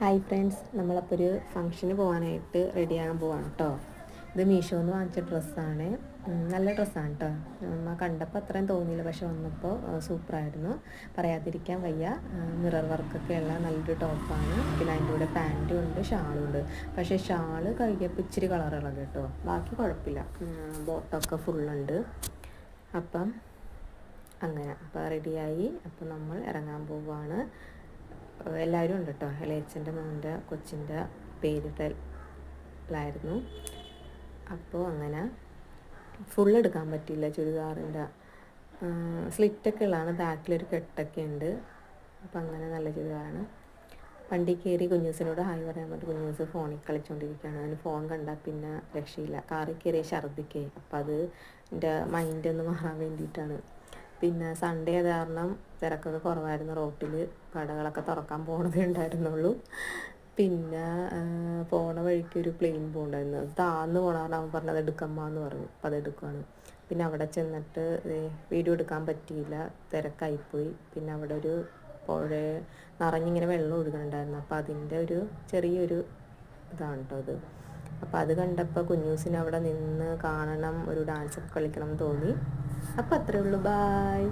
Hi friends, നമ്മളപ്പോൾ ഒരു ഫംഗ്ഷന് പോകാനായിട്ട് റെഡിയാകാൻ പോവാണ് കേട്ടോ. ഇത് മീഷോന്ന് വാങ്ങിച്ച ഡ്രസ്സാണ്. നല്ല ഡ്രസ്സാണ് കേട്ടോ. നമ്മൾ കണ്ടപ്പോൾ അത്രയും തോന്നിയില്ല, പക്ഷെ വന്നപ്പോൾ സൂപ്പറായിരുന്നു, പറയാതിരിക്കാൻ വയ്യ. മിറർ വർക്കൊക്കെ ഉള്ള നല്ലൊരു ടോപ്പാണ്. പിന്നെ അതിൻ്റെ കൂടെ പാൻറ്റും ഉണ്ട്, ഷാളും ഉണ്ട്. പക്ഷേ ഷാള് കഴുകിയപ്പോൾ ഇച്ചിരി കളറുള്ളത് കേട്ടോ, ബാക്കി കുഴപ്പമില്ല. ബോട്ടമൊക്കെ ഫുള്ളുണ്ട്. അപ്പം അങ്ങനെ അപ്പോൾ റെഡിയായി. അപ്പം നമ്മൾ ഇറങ്ങാൻ പോവുകയാണ്. എല്ലാവരും ഉണ്ട് കേട്ടോ. ഇളയച്ചൻ്റെ മോൻ്റെ കൊച്ചിൻ്റെ പേരിടലായിരുന്നു. അപ്പോൾ അങ്ങനെ ഫുൾ എടുക്കാൻ പറ്റിയില്ല. ചുരിദാറിൻ്റെ സ്ലിറ്റൊക്കെ ഉള്ളതാണ്, ബാക്കിലൊരു കെട്ടൊക്കെ ഉണ്ട്. അപ്പോൾ അങ്ങനെ നല്ല ചുരിദാറാണ്. വണ്ടി കയറി കുഞ്ഞൂസിനോട് ഹായ് പറയാൻ പറ്റും. കുഞ്ഞൂസ് ഫോണിൽ കളിച്ചുകൊണ്ടിരിക്കുകയാണ്. അതിന് ഫോൺ കണ്ടാൽ പിന്നെ രക്ഷയില്ല. കാറിൽ കയറിയ ഛർദ്ദിക്കേ. അപ്പം അത് എൻ്റെ മൈൻഡ് ഒന്ന് മാറാൻ വേണ്ടിയിട്ടാണ്. പിന്നെ സൺഡേ ആയത് കാരണം തിരക്കൊക്കെ കുറവായിരുന്നു. റോട്ടിൽ കടകളൊക്കെ തുറക്കാൻ പോണതേ ഉണ്ടായിരുന്നുള്ളൂ. പിന്നെ പോണ വഴിക്ക് ഒരു പ്ലെയിൻ പോകുന്നുണ്ടായിരുന്നു. അത് താന്ന് പോണ കാരണം അവൻ പറഞ്ഞത് എടുക്കമ്മ എന്ന് പറഞ്ഞു. അപ്പം അതെടുക്കുകയാണ്. പിന്നെ അവിടെ ചെന്നിട്ട് വീഡിയോ എടുക്കാൻ പറ്റിയില്ല, തിരക്കായിപ്പോയി. പിന്നെ അവിടെ ഒരു പുഴ നിറഞ്ഞിങ്ങനെ വെള്ളം ഒഴുകുന്നുണ്ടായിരുന്നു. അപ്പോൾ അതിൻ്റെ ഒരു ചെറിയൊരു ഇതാണ് കേട്ടോ അത്. അപ്പോൾ അത് കണ്ടപ്പോൾ കുഞ്ഞൂസിന് അവിടെ നിന്ന് കാണണം, ഒരു ഡാൻസൊക്കെ കളിക്കണം എന്ന് തോന്നി. അപ്പോൾ അത്രേ ഉള്ളൂ. ബായ്.